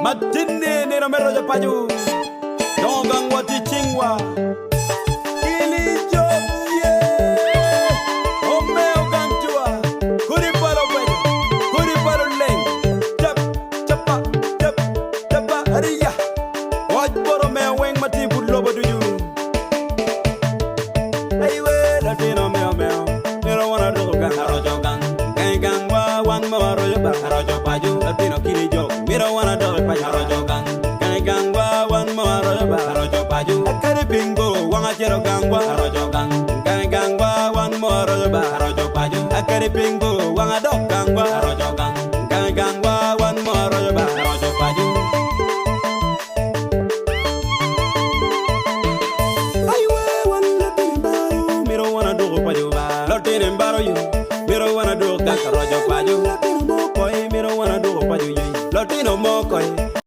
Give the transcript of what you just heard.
Matine ni romero de payu. Dongang wati chingwa. Ili jobye. Omeo gantua. Kuri palo bueno. Kuri palo leng. Chap chapa chap chapa ariya. Waj poro me weng mati bulobo do you. Hey we latino meo meo. Mero wana do gang rojo gang. Gang wa wan mo rojo ba rojo paju. Latino kiri jo. Mero wana do paju rojo gang. Gang wa wan mo rojo ba rojo paju. Akare bingo wanga jero gang wa rojo gang. Gang wa wan mo rojo ba rojo paju. Akare bingo wanga do gang wa rojo gang. Gang wa wan mo rojo ba rojo paju. Aywe wan latino baro. Mero wana do paju ba. Latino baro you. Mero wana do gang rojo paju. Latino mo koi. Mero wana do paju you. Latino mo koi.